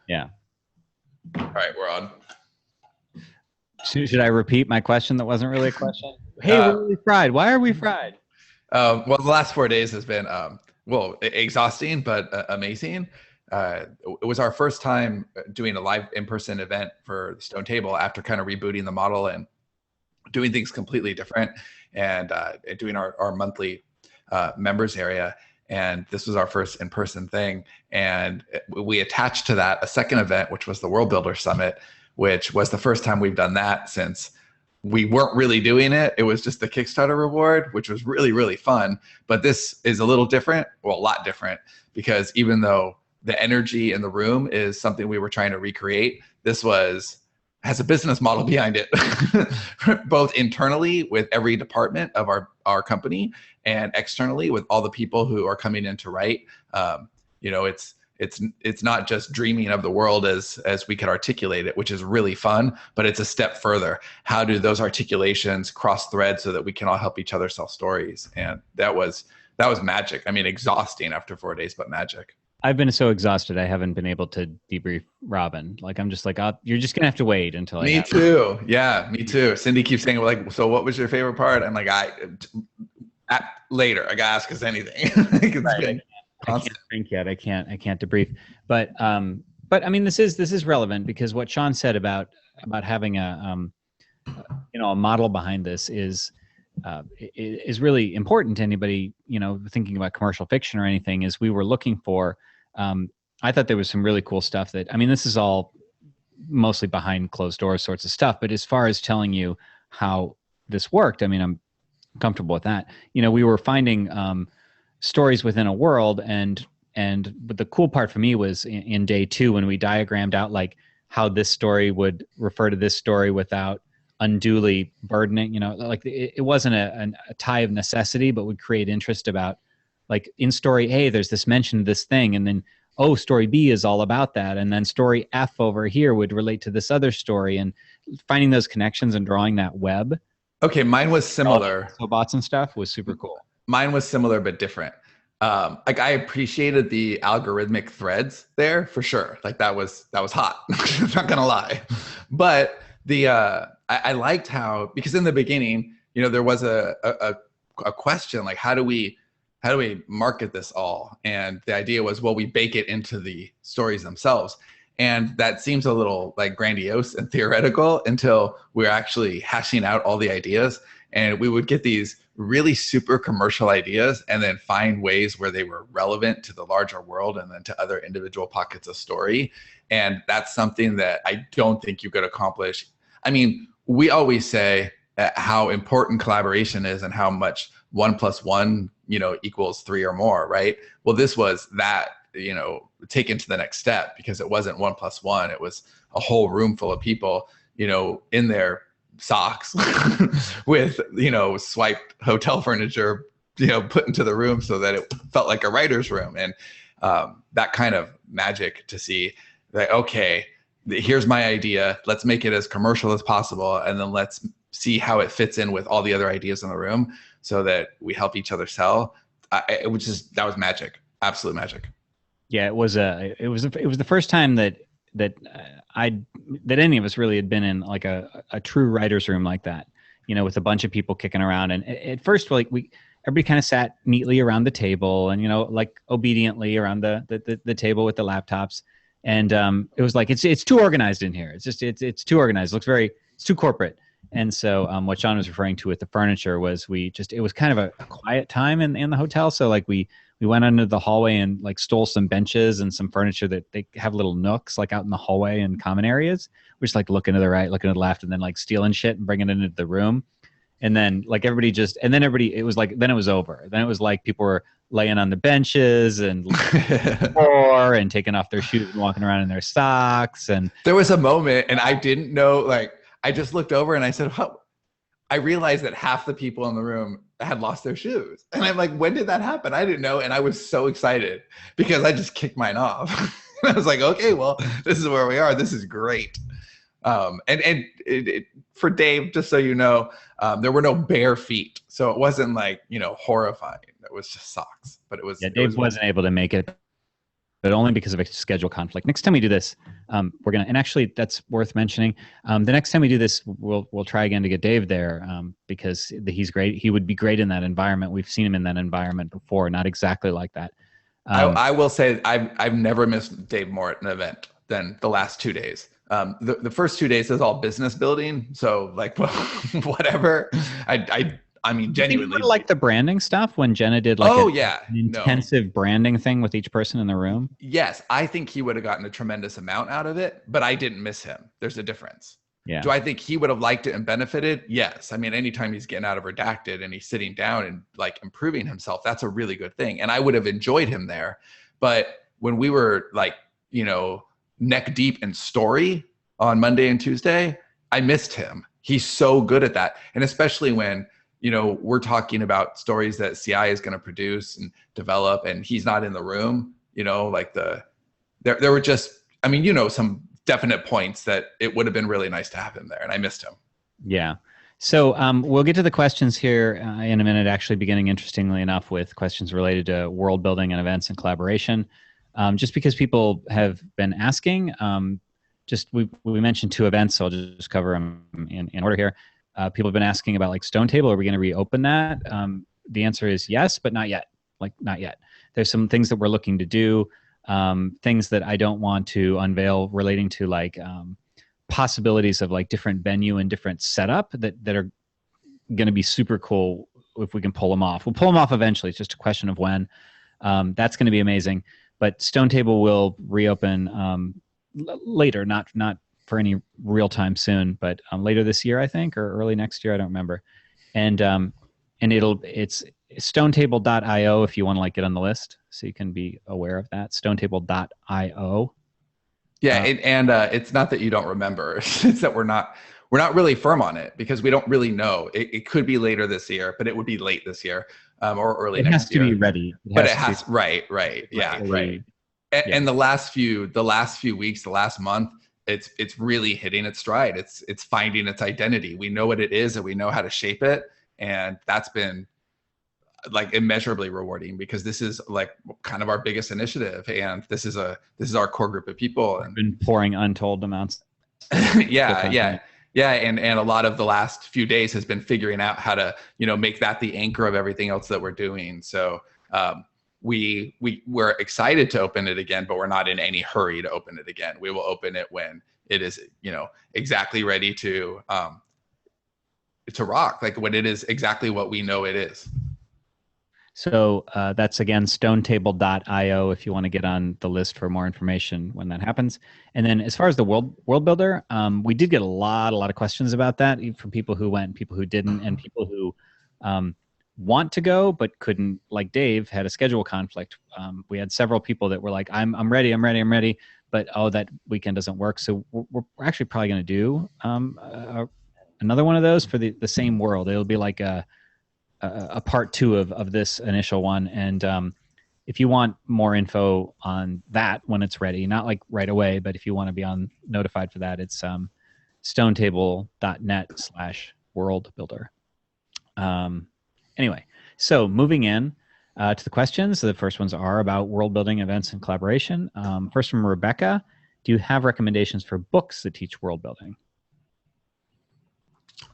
Yeah. All right, we're on. Should I repeat my question that wasn't really a question? Hey, we're really fried. Why are we fried? Well, the last 4 days has been, exhausting, but amazing. It was our first time doing a live in-person event for the StoneTable after kind of rebooting the model and doing things completely different, and doing our monthly members area. And this was our first in-person thing. And we attached to that a second event, which was the Worldbuilder Summit, which was the first time we've done that since we weren't really doing it. It was just the Kickstarter reward, which was really, really fun. But this is a little different, well, a lot different, because even though the energy in the room is something we were trying to recreate, this has a business model behind it, both internally with every department of our company and externally with all the people who are coming in to write. It's not just dreaming of the world as we could articulate it, which is really fun, but it's a step further. How do those articulations cross threads so that we can all help each other sell stories? And that was magic. I mean, exhausting after 4 days, but magic. I've been so exhausted, I haven't been able to debrief Robin. Like, I'm just like, you're just gonna have to wait until Me too. Yeah, me too. Cindy keeps saying, like, so what was your favorite part? I'm like, later. I gotta ask us anything. Right. I can't think yet. I can't debrief. But I mean, this is relevant because what Sean said about having a model behind this is really important to anybody, thinking about commercial fiction or anything. Is we were looking for, I thought there was some really cool stuff that, I mean, this is all mostly behind closed doors sorts of stuff, but as far as telling you how this worked, I mean, I'm comfortable with that. We were finding stories within a world, but the cool part for me was in day 2 when we diagrammed out like how this story would refer to this story without unduly burdening, like it wasn't a tie of necessity, but would create interest about, like, in story A, there's this mention of this thing, and then, story B is all about that, and then story F over here would relate to this other story, and finding those connections and drawing that web. Okay, mine was similar. So bots and stuff was super cool. Mine was similar but different. Like, I appreciated the algorithmic threads there for sure. Like, that was hot. I'm not gonna lie, but I liked how, because in the beginning, there was a question like, how do we market this all? And the idea was, well, we bake it into the stories themselves. And that seems a little like grandiose and theoretical until we're actually hashing out all the ideas. And we would get these really super commercial ideas and then find ways where they were relevant to the larger world and then to other individual pockets of story. And that's something that I don't think you could accomplish. I mean, we always say how important collaboration is and how much 1 + 1, equals 3 or more, right? Well, this was that, taken to the next step, because it wasn't 1 + 1. It was a whole room full of people, in their socks with, swiped hotel furniture, put into the room so that it felt like a writer's room. And that kind of magic to see that, okay, here's my idea, let's make it as commercial as possible, and then let's see how it fits in with all the other ideas in the room so that we help each other sell. That was magic, absolute magic. Yeah, it was the first time that any of us really had been in like a true writer's room like that, with a bunch of people kicking around. And at first, like, everybody kind of sat neatly around the table and, like, obediently around the table with the laptops. And it was like, it's too organized in here. It's too organized. It's too corporate. And so what Sean was referring to with the furniture was it was kind of a quiet time in the hotel. So like we went under the hallway and like stole some benches and some furniture that they have little nooks like out in the hallway and common areas. We just like looking to the right, looking to the left, and then like stealing shit and bringing it into the room. And then like it was like, then it was over. Then it was like people were laying on the benches and floor and taking off their shoes and walking around in their socks. And there was a moment, and I didn't know, like, I just looked over and I said, oh, I realized that half the people in the room had lost their shoes. And I'm like, when did that happen? I didn't know. And I was so excited because I just kicked mine off. I was like, okay, well, this is where we are. This is great. For Dave, just so you know, there were no bare feet. So it wasn't like, horrifying. It was just socks. But it was. Yeah, Dave wasn't able to make it, but only because of a schedule conflict. Next time we do this, We're gonna, and actually that's worth mentioning. The next time we do this, we'll try again to get Dave there, because he's great. He would be great in that environment. We've seen him in that environment before, not exactly like that. I will say I've never missed Dave more at an event than the last 2 days. The first 2 days is all business building, so like, well, whatever. I mean, genuinely, like the branding stuff when Jenna did like an intensive branding thing with each person in the room. Yes, I think he would have gotten a tremendous amount out of it, but I didn't miss him. There's a difference. Yeah. Do I think he would have liked it and benefited? Yes. I mean, anytime he's getting out of redacted and he's sitting down and like improving himself, that's a really good thing. And I would have enjoyed him there. But when we were like, neck deep in story on Monday and Tuesday, I missed him. He's so good at that. And especially when, we're talking about stories that CI is going to produce and develop and he's not in the room, like there were just, I mean, some definite points that it would have been really nice to have him there, and I missed him. Yeah. So we'll get to the questions here in a minute, actually beginning, interestingly enough, with questions related to world building and events and collaboration. Just because people have been asking, we mentioned 2 events, so I'll just cover them in order here. People have been asking about like StoneTable. Are we going to reopen that? The answer is yes, but not yet. Like, not yet. There's some things that we're looking to do. Things that I don't want to unveil relating to like possibilities of like different venue and different setup that are going to be super cool if we can pull them off. We'll pull them off eventually. It's just a question of when. That's going to be amazing. But StoneTable will reopen later, not for any real time soon, but later this year, I think, or early next year. I don't remember. And it's StoneTable.io if you want to like get on the list, so you can be aware of that. StoneTable.io. Yeah, it's not that you don't remember; it's that we're not really firm on it because we don't really know. It could be later this year, but it would be late this year or early next year. It has to be ready. Right. Yeah, right. And the last few weeks, the last month, it's really hitting its stride. It's finding its identity. We know what it is and we know how to shape it, and that's been like immeasurably rewarding because this is like kind of our biggest initiative, and this is our core group of people. And been pouring untold amounts. Yeah. And a lot of the last few days has been figuring out how to, make that the anchor of everything else that we're doing. So we're excited to open it again, but we're not in any hurry to open it again. We will open it when it is, exactly ready to rock, like when it is exactly what we know it is. So that's, again, StoneTable.io if you want to get on the list for more information when that happens. And then as far as the world builder, we did get a lot of questions about that from people who went, people who didn't, and people who want to go but couldn't, like Dave, had a schedule conflict. We had several people that were like, I'm ready, but that weekend doesn't work. So we're actually probably going to do another one of those for the same world. It'll be like a part 2 of this initial one. And if you want more info on that when it's ready, not like right away, but if you want to be notified for that, it's StoneTable.net/worldbuilder. Anyway, so moving in to the questions. The first ones are about world building, events, and collaboration. First from Rebecca, do you have recommendations for books that teach world building?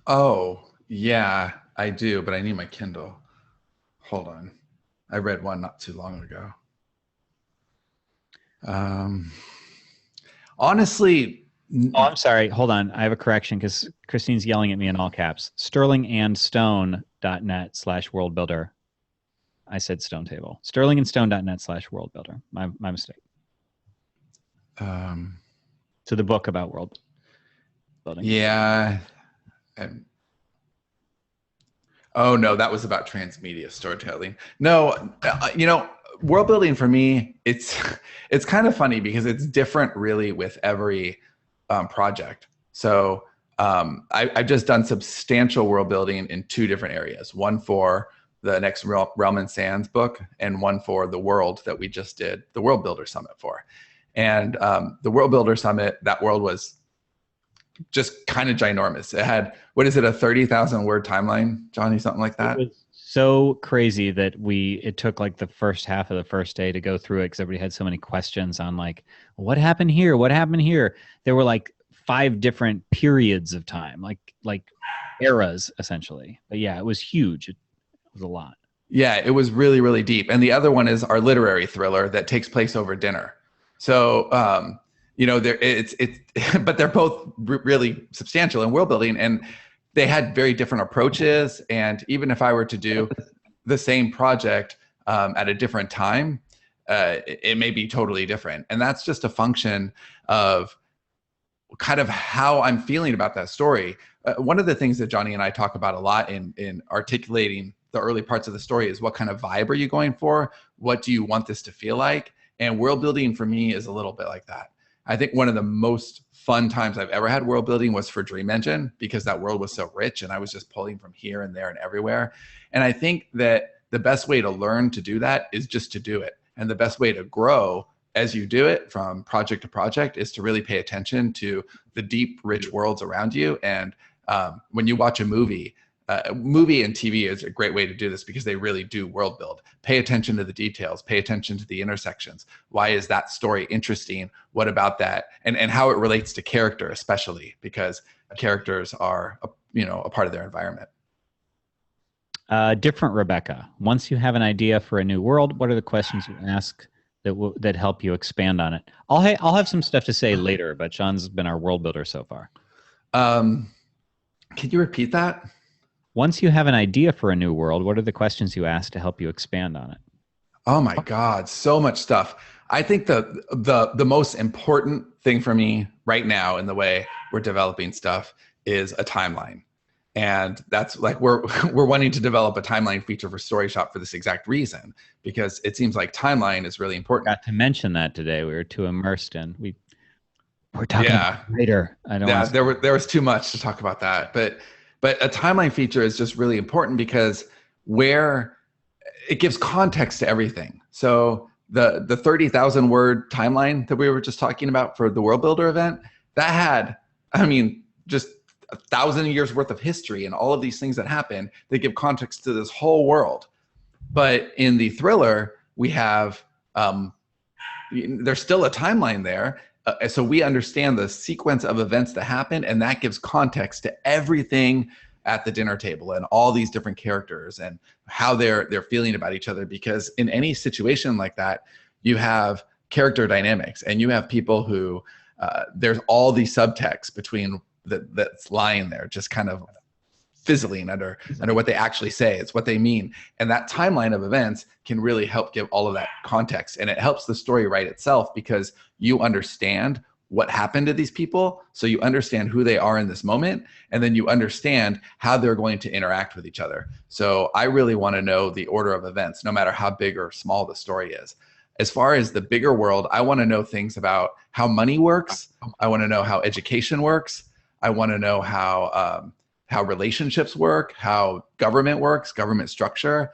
Oh, yeah, I do, but I need my Kindle. Hold on. I read one not too long ago. Honestly. Oh, I'm sorry. Hold on. I have a correction because Christine's yelling at me in all caps. SterlingandStone.net/worldbuilder. I said StoneTable. SterlingandStone.net/worldbuilder. My mistake. So the book about world building. Yeah. Oh no, that was about transmedia storytelling. No, world building for me, it's kind of funny because it's different really with every project. So I've just done substantial world building in 2 different areas. One for the next Realm and Sands book, and one for the world that we just did the Worldbuilder Summit for. And the Worldbuilder Summit, that world was just kind of ginormous. It had, what is it, a 30,000 word timeline, Johnny, something like that? It was so crazy that it took like the first half of the first day to go through it because everybody had so many questions on like, what happened here? What happened here? There were like 5 different periods of time, like eras essentially. But yeah, it was huge. It was a lot. Yeah, it was really, really deep. And the other one is our literary thriller that takes place over dinner. So, but they're both really substantial in world building, and they had very different approaches. And even if I were to do the same project at a different time, it may be totally different. And that's just a function of kind of how I'm feeling about that story. One of the things that Johnny and I talk about a lot in articulating the early parts of the story is what kind of vibe are you going for? What do you want this to feel like? And world building for me is a little bit like that. I think one of the most fun times I've ever had world building was for Dream Engine, because that world was so rich and I was just pulling from here and there and everywhere. And I think that the best way to learn to do that is just to do it. And the best way to grow as you do it from project to project is to really pay attention to the deep, rich worlds around you. And when you watch a movie and TV is a great way to do this because they really do world build. Pay attention to the details, pay attention to the intersections. Why is that story interesting? What about that? And how it relates to character, especially because characters are, a part of their environment. Different Rebecca. Once you have an idea for a new world, what are the questions you ask that help you expand on it? I'll have some stuff to say later, but Sean's been our world builder so far. Can you repeat that? Once you have an idea for a new world, what are the questions you ask to help you expand on it? Oh my God, so much stuff. I think the most important thing for me right now in the way we're developing stuff is a timeline. And that's like we're wanting to develop a timeline feature for Story Shop for this exact reason, because it seems like timeline is really important. Got to mention that today. We were too immersed in we're talking about later. There was too much to talk about that, but a timeline feature is just really important because where it gives context to everything. So the 30,000 word timeline that we were just talking about for the World Builder event, that had, just 1,000 years worth of history and all of these things that happen that give context to this whole world. But in the thriller, we have, there's still a timeline there. So we understand the sequence of events that happen, and that gives context to everything at the dinner table and all these different characters and how they're feeling about each other. Because in any situation like that, you have character dynamics, and you have people who there's all these subtext between that's lying there, just kind of fizzling under what they actually say. It's what they mean. And that timeline of events can really help give all of that context. And it helps the story write itself because you understand what happened to these people. So you understand who they are in this moment. And then you understand how they're going to interact with each other. So I really want to know the order of events, no matter how big or small the story is. As far as the bigger world, I want to know things about how money works. I want to know how education works. I want to know how relationships work, how government works, government structure,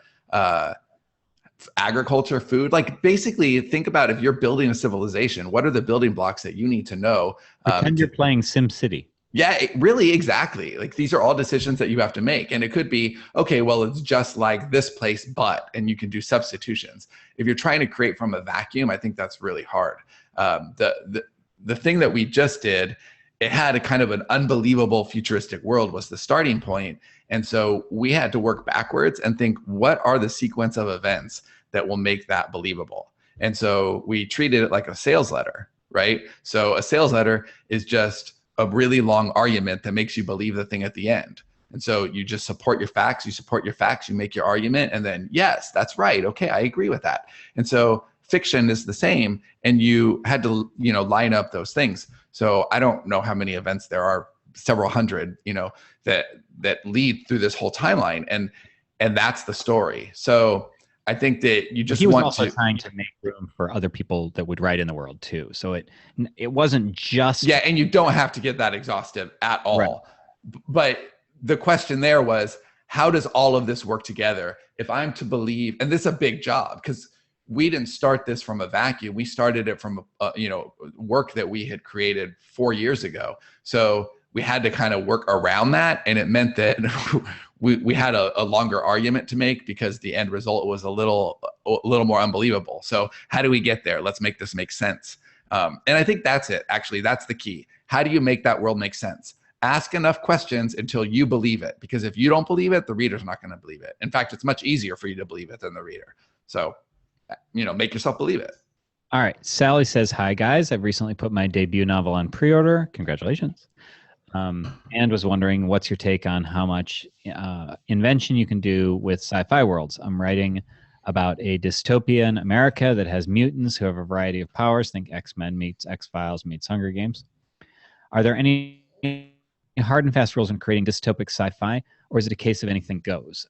agriculture, food. Like basically think about if you're building a civilization, what are the building blocks that you need to know? Pretend you're playing SimCity. Yeah, really, exactly. Like these are all decisions that you have to make. And it could be, okay, well, it's just like this place, and you can do substitutions. If you're trying to create from a vacuum, I think that's really hard. The thing that we just did, it had a kind of an unbelievable futuristic world was the starting point. And so we had to work backwards and think, what are the sequence of events that will make that believable? And so we treated it like a sales letter, right? So a sales letter is just a really long argument that makes you believe the thing at the end. And so you just support your facts, you make your argument, and then, yes, that's right. Okay, I agree with that. And so fiction is the same, and you had to, line up those things. So I don't know how many events there are, several hundred, that lead through this whole timeline, and that's the story. So I think that you just he was also trying to make room for other people that would write in the world too. So it wasn't just and you don't have to get that exhaustive at all. Right. But the question there was, how does all of this work together? If I'm to believe, and this is a big job because we didn't start this from a vacuum. We started it from work that we had created 4 years ago. So we had to kind of work around that. And it meant that we had a longer argument to make because the end result was a little more unbelievable. So how do we get there? Let's make this make sense. And I think that's it. Actually, that's the key. How do you make that world make sense? Ask enough questions until you believe it. Because if you don't believe it, the reader's not going to believe it. In fact, it's much easier for you to believe it than the reader. So, make yourself believe it. All right. Sally says, hi, guys. I've recently put my debut novel on pre-order. Congratulations. And was wondering, what's your take on how much invention you can do with sci-fi worlds? I'm writing about a dystopian America that has mutants who have a variety of powers. Think X-Men meets X-Files meets Hunger Games. Are there any hard and fast rules in creating dystopic sci-fi, or is it a case of anything goes?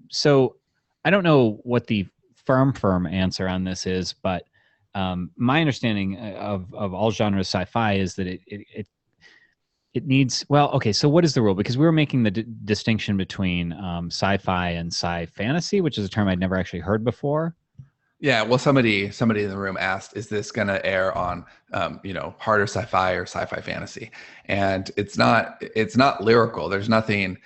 So I don't know what the firm answer on this is, but my understanding of all genres sci-fi is that it needs, well, okay, so what is the rule? Because we were making the distinction between sci-fi and sci-fantasy, which is a term I'd never actually heard before. Yeah, well, somebody in the room asked, is this going to air on, harder sci-fi or sci-fi fantasy? And it's not lyrical. There's nothing,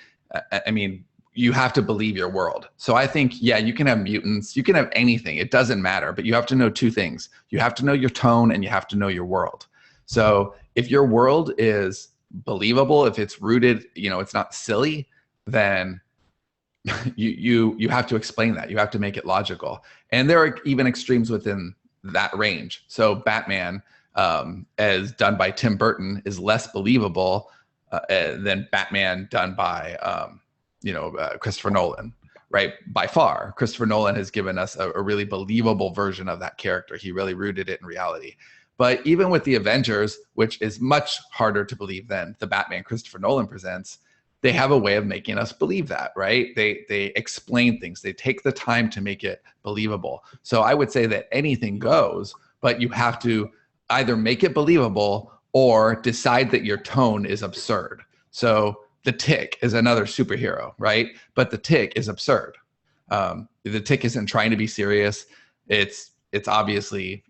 you have to believe your world. So I think, yeah, you can have mutants, you can have anything. It doesn't matter, but you have to know two things. You have to know your tone and you have to know your world. So if your world is believable, if it's rooted, it's not silly, then you have to explain that. You have to make it logical. And there are even extremes within that range. So Batman, as done by Tim Burton, is less believable than Batman done by Christopher Nolan, right? By far, Christopher Nolan has given us a really believable version of that character. He really rooted it in reality. But even with the Avengers, which is much harder to believe than the Batman Christopher Nolan presents, they have a way of making us believe that, right? They explain things. They take the time to make it believable. So I would say that anything goes, but you have to either make it believable or decide that your tone is absurd. So the Tick is another superhero, right? But the Tick is absurd. The Tick isn't trying to be serious. It's obviously,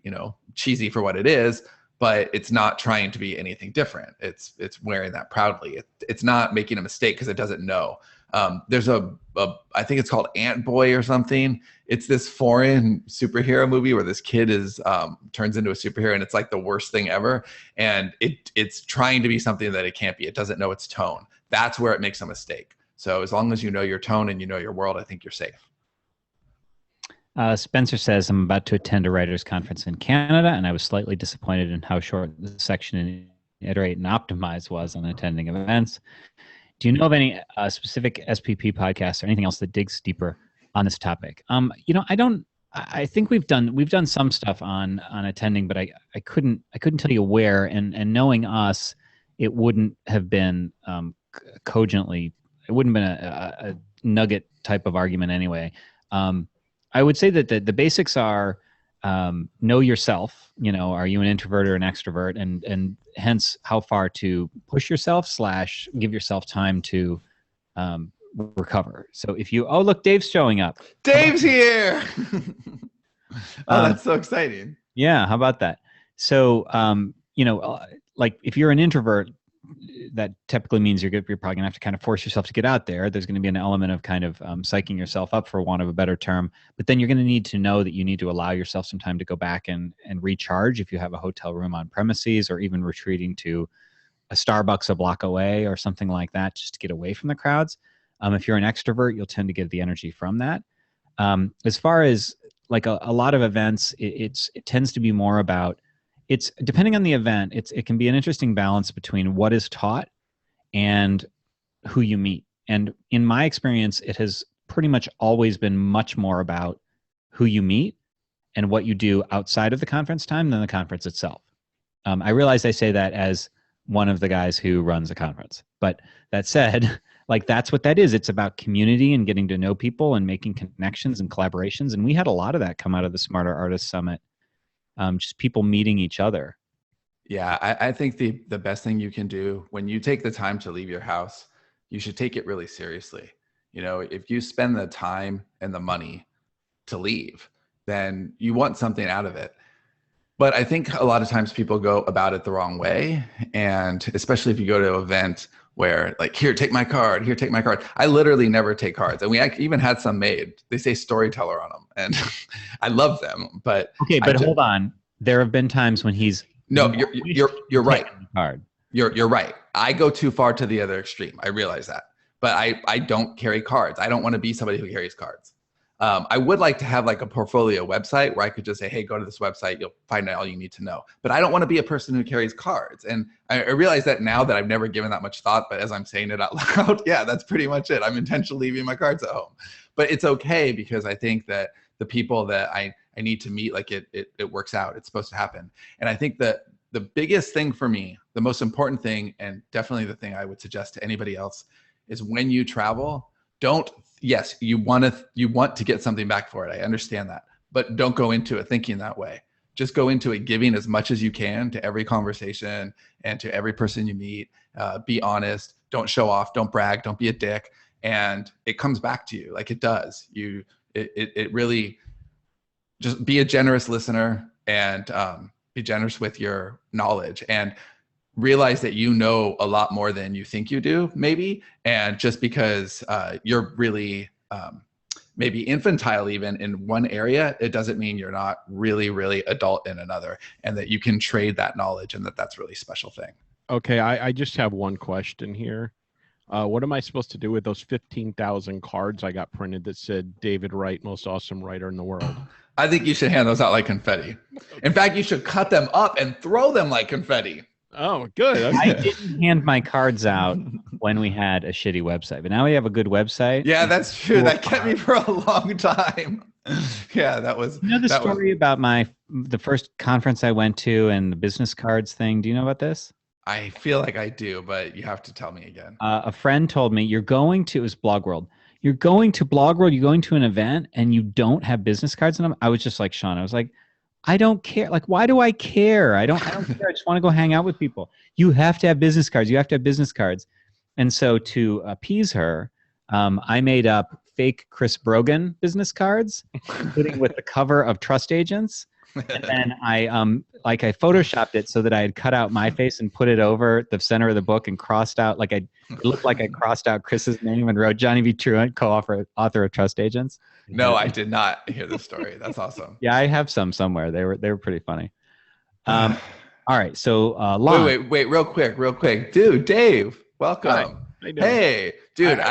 cheesy for what it is, but it's not trying to be anything different. It's wearing that proudly. It's not making a mistake because it doesn't know. There's I think it's called Ant Boy or something. It's this foreign superhero movie where this kid turns into a superhero and it's like the worst thing ever. And it's trying to be something that it can't be. It doesn't know its tone. That's where it makes a mistake. So as long as you know your tone and you know your world, I think you're safe. Spencer says, I'm about to attend a writers' conference in Canada, and I was slightly disappointed in how short the section in Iterate and Optimize was on attending events. Do you know of any specific SPP podcasts or anything else that digs deeper on this topic? I don't. I think we've done some stuff on attending, but I couldn't tell you where. And knowing us, it wouldn't have been cogently. It wouldn't have been a nugget type of argument anyway. I would say that the basics are know yourself. Are you an introvert or an extrovert, and hence how far to push yourself / give yourself time to recover. So if you look, Dave's showing up. Dave's here. That's so exciting. Yeah, how about that? So like if you're an introvert, that typically means you're probably gonna have to kind of force yourself to get out there. There's going to be an element of kind of psyching yourself up, for want of a better term. But then you're going to need to know that you need to allow yourself some time to go back and recharge if you have a hotel room on premises, or even retreating to a Starbucks a block away or something like that, just to get away from the crowds. If you're an extrovert, you'll tend to get the energy from that. As far as like a lot of events, it tends to be more about, it's depending on the event, it can be an interesting balance between what is taught and who you meet. And in my experience, it has pretty much always been much more about who you meet and what you do outside of the conference time than the conference itself. I realize I say that as one of the guys who runs a conference, but that said, like that's what that is. It's about community and getting to know people and making connections and collaborations. And we had a lot of that come out of the Smarter Artists Summit. Just people meeting each other. Yeah, I think the best thing you can do when you take the time to leave your house, you should take it really seriously. If you spend the time and the money to leave, then you want something out of it. But I think a lot of times people go about it the wrong way. And especially if you go to an event where like, here, take my card, here, take my card. I literally never take cards. And we even had some made. They say storyteller on them. And I love them. But okay, but hold on. There have been times when he's no, you're right. Card. You're right. I go too far to the other extreme. I realize that. But I don't carry cards. I don't want to be somebody who carries cards. I would like to have like a portfolio website where I could just say, hey, go to this website. You'll find out all you need to know. But I don't want to be a person who carries cards. And I realize that now that I've never given that much thought, but as I'm saying it out loud, yeah, that's pretty much it. I'm intentionally leaving my cards at home. But it's okay because I think that the people that I need to meet, like it works out. It's supposed to happen. And I think that the biggest thing for me, the most important thing, and definitely the thing I would suggest to anybody else is when you travel, yes, you want to get something back for it. I understand that, but don't go into it thinking that way. Just go into it giving as much as you can to every conversation and to every person you meet. Be honest. Don't show off. Don't brag. Don't be a dick. And it comes back to you like it does. It really just be a generous listener and be generous with your knowledge and realize that you know a lot more than you think you do, maybe. And just because you're really maybe infantile even in one area, it doesn't mean you're not really, really adult in another, and that you can trade that knowledge and that's really special thing. Okay, I just have one question here. What am I supposed to do with those 15,000 cards I got printed that said David Wright, most awesome writer in the world? I think you should hand those out like confetti. In fact, you should cut them up and throw them like confetti. Oh, good. Okay. I didn't hand my cards out when we had a shitty website, but now we have a good website. Yeah, that's true. That kept me for a long time. Yeah, that was. You know the story about the first conference I went to and the business cards thing? Do you know about this? I feel like I do, but you have to tell me again. A friend told me, it was Blog World. You're going to Blog World, you're going to an event, and you don't have business cards in them? I was just like, Sean, I was like, I don't care. Like, why do I care? I don't care. I just want to go hang out with people. You have to have business cards. You have to have business cards. And so to appease her, I made up fake Chris Brogan business cards, including with the cover of Trust Agents. And then I photoshopped it so that I had cut out my face and put it over the center of the book and crossed out, it looked like I crossed out Chris's name and wrote Johnny V. Truant, author of Trust Agents. No, I did not hear the story. That's awesome. Yeah, I have some somewhere. They were pretty funny. All right, so Lon. Wait, real quick, dude, Dave, welcome. Hey, dude,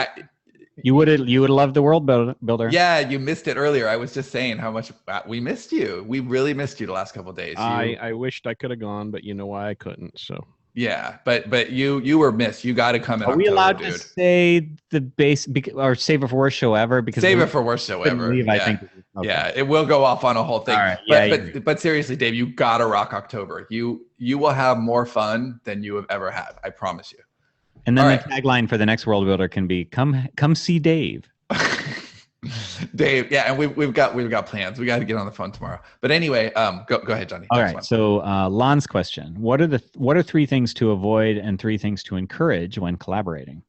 you would have loved the World Builder. Yeah, you missed it earlier. I was just saying how much we missed you. We really missed you the last couple of days. I wished I could have gone, but you know why I couldn't. So yeah, but you were missed. You got to come in. Are we allowed to say the base or save it for worst show ever? Because save it for worst show ever. Leave, yeah. I think. Okay. Yeah, it will go off on a whole thing. All right. But seriously, Dave, you gotta rock October. You will have more fun than you have ever had. I promise you. And then the tagline for the next World Builder can be "Come see Dave." Dave, yeah, and we've got plans. We got to get on the phone tomorrow. But anyway, go ahead, Johnny. All right. So Lon's question: What are 3 things to avoid and 3 things to encourage when collaborating?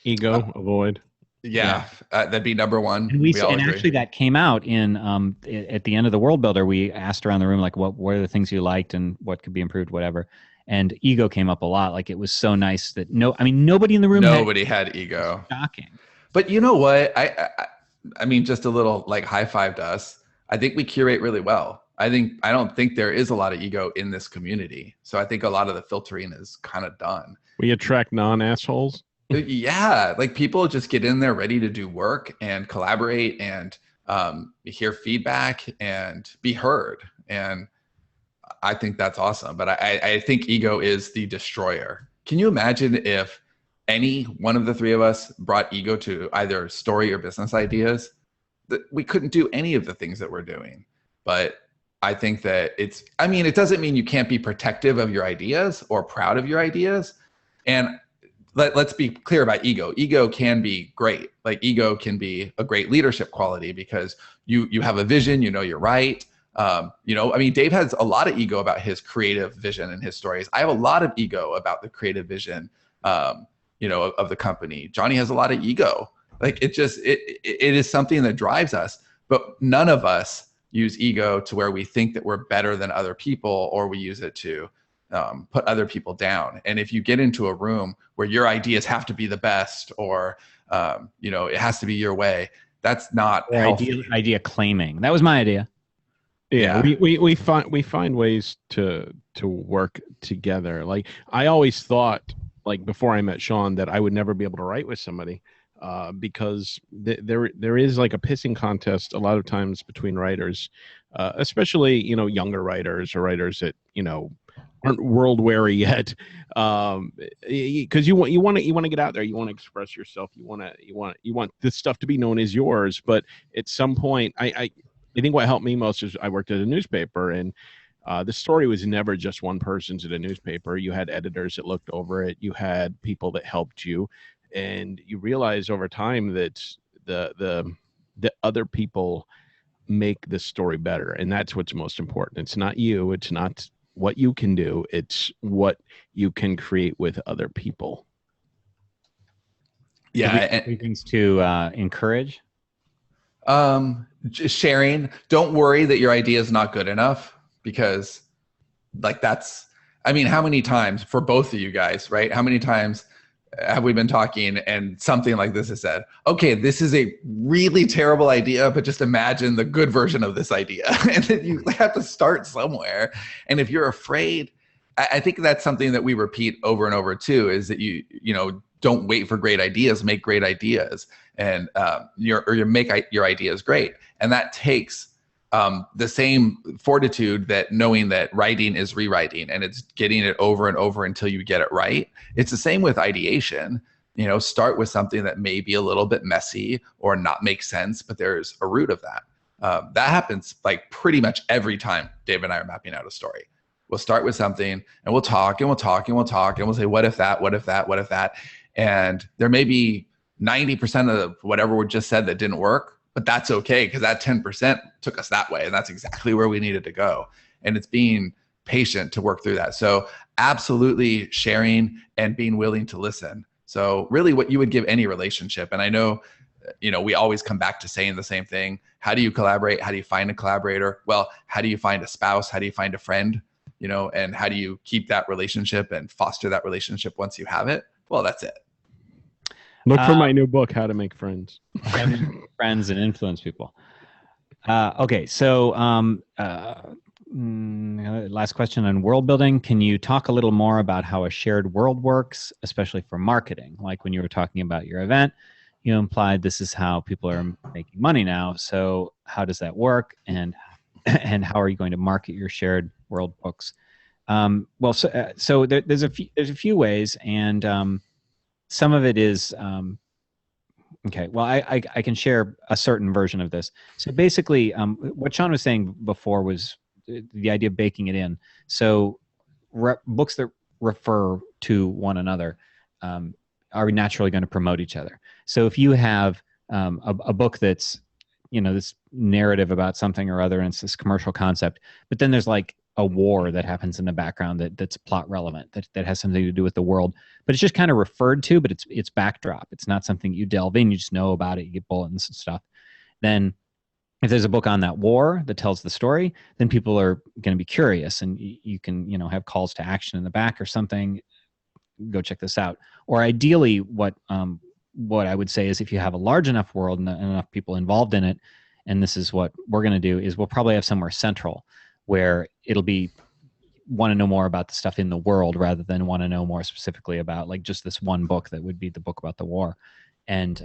Ego, avoid. Yeah, that'd be number one. And actually, that came out in at the end of the World Builder. We asked around the room what are the things you liked and what could be improved, whatever. And ego came up a lot. Like, it was so nice that nobody in the room. Nobody had ego. Shocking. But you know what? I mean, just a little high five to us. I think we curate really well. I don't think there is a lot of ego in this community. So I think a lot of the filtering is kind of done. We attract non-assholes. Yeah, people just get in there ready to do work and collaborate and hear feedback and be heard. And I think that's awesome. But I think ego is the destroyer. Can you imagine if any one of the 3 of us brought ego to either story or business ideas? That we couldn't do any of the things that we're doing. But I think that it doesn't mean you can't be protective of your ideas or proud of your ideas. And let's be clear about ego. Ego can be great. Ego can be a great leadership quality because you have a vision, you're right. Dave has a lot of ego about his creative vision and his stories. I have a lot of ego about the creative vision, of the company. Johnny has a lot of ego. It is something that drives us, but none of us use ego to where we think that we're better than other people, or we use it to put other people down. And if you get into a room where your ideas have to be the best, or it has to be your way, that's not healthy. Idea claiming. That was my idea. Yeah, we find ways to work together. Like, I always thought, like, before I met Sean, that I would never be able to write with somebody, because there is like a pissing contest a lot of times between writers, especially younger writers, or writers that aren't world weary yet, because you want to get out there, you want to express yourself, you want this stuff to be known as yours. But at some point, I think what helped me most is I worked at a newspaper, and the story was never just one person's at a newspaper. You had editors that looked over it, you had people that helped you, and you realize over time that the other people make the story better, and that's what's most important. It's not you, it's not what you can do, it's what you can create with other people. Yeah. Things to encourage. Just sharing. Don't worry that your idea is not good enough, because how many times for both of you guys, right? How many times have we been talking and something like this is said? Okay, this is a really terrible idea, but just imagine the good version of this idea. And then you have to start somewhere. And if you're afraid, I think that's something that we repeat over and over too, is that you don't wait for great ideas, make great ideas, and make your ideas great. And that takes the same fortitude that knowing that writing is rewriting, and it's getting it over and over until you get it right. It's the same with ideation. Start with something that may be a little bit messy or not make sense, but there's a root of that. That happens like pretty much every time Dave and I are mapping out a story. We'll start with something, and we'll talk and we'll talk and we'll talk, and we'll say, what if that, what if that, what if that? And there may be 90% of whatever we just said that didn't work, but that's okay, because that 10% took us that way, and that's exactly where we needed to go. And it's being patient to work through that. So absolutely sharing and being willing to listen. So really what you would give any relationship. And I know, we always come back to saying the same thing. How do you collaborate? How do you find a collaborator? Well, how do you find a spouse? How do you find a friend? And how do you keep that relationship and foster that relationship once you have it? Well, that's it. Look for my new book, How to Make Friends. Friends and influence people. Okay, so last question on world building. Can you talk a little more about how a shared world works, especially for marketing? Like when you were talking about your event, you implied this is how people are making money now. So how does that work, and how are you going to market your shared world books? So there's a few ways, and some of it is okay. Well, I can share a certain version of this. So basically, what Sean was saying before was the idea of baking it in. So books that refer to one another are naturally going to promote each other. So if you have a book that's this narrative about something or other, and it's this commercial concept, but then there's like a war that happens in the background that's plot relevant, that has something to do with the world, but it's just kind of referred to, but it's backdrop. It's not something you delve in, you just know about it, you get bulletins and stuff. Then if there's a book on that war that tells the story, then people are going to be curious, and you can have calls to action in the back or something. Go check this out. Or ideally, what I would say is, if you have a large enough world and enough people involved in it, and this is what we're going to do, is we'll probably have somewhere central where it'll be want to know more about the stuff in the world rather than want to know more specifically about like just this one book that would be the book about the war. And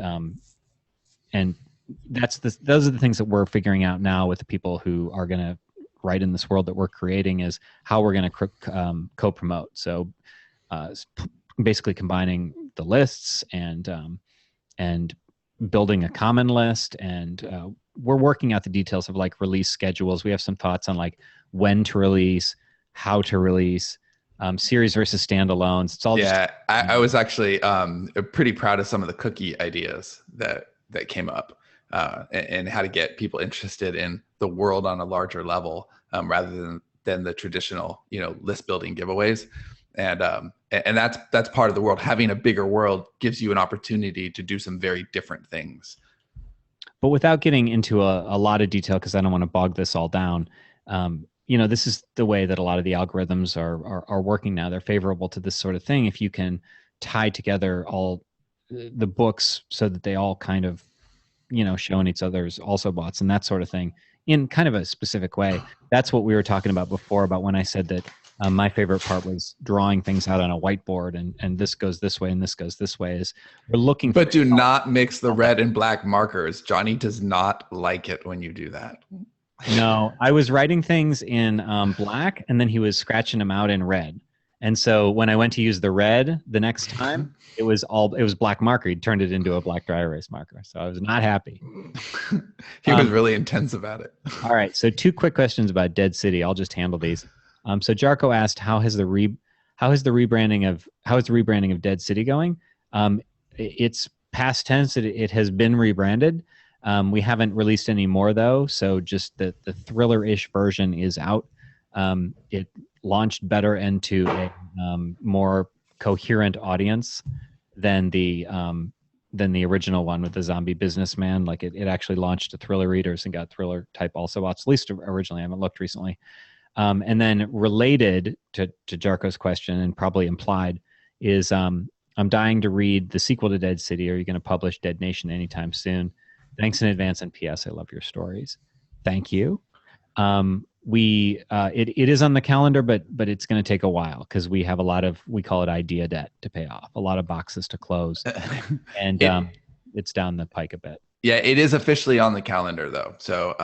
those are the things that we're figuring out now with the people who are going to write in this world that we're creating, is how we're going to co-promote. So basically combining the lists and building a common list, and we're working out the details of like release schedules. We have some thoughts on like when to release, how to release, series versus standalones. It's all I was actually pretty proud of some of the cookie ideas that came up, and how to get people interested in the world on a larger level, rather than the traditional list building giveaways. And that's part of the world. Having a bigger world gives you an opportunity to do some very different things. but without getting into a lot of detail, because I don't want to bog this all down, this is the way that a lot of the algorithms are working now. They're favorable to this sort of thing. If you can tie together all the books so that they all kind of, show in each other's also bots and that sort of thing in kind of a specific way. That's what we were talking about before, about when I said that my favorite part was drawing things out on a whiteboard and this goes this way and this goes this way. Is we're looking But do not mix the red and black markers. Johnny does not like it when you do that. No, I was writing things in black, and then he was scratching them out in red. And so when I went to use the red the next time, it was black marker. He turned it into a black dry erase marker. So I was not happy. He was really intense about it. All right. So 2 quick questions about Dead City. I'll just handle these. So Jarko asked, how is the rebranding of Dead City going? It's past tense. It has been rebranded. We haven't released any more though. So just the thriller-ish version is out. It launched better into a more coherent audience than the original one with the zombie businessman. Like it actually launched to thriller readers and got thriller type also bots, at least originally. I haven't looked recently. And then related to Jarko's question and probably implied is I'm dying to read the sequel to Dead City. Are you going to publish Dead Nation anytime soon? Thanks in advance, and P.S. I love your stories. Thank you. It is on the calendar, but it's going to take a while because we have a lot of, we call it idea debt to pay off, a lot of boxes to close, and it's down the pike a bit. Yeah, it is officially on the calendar though. So,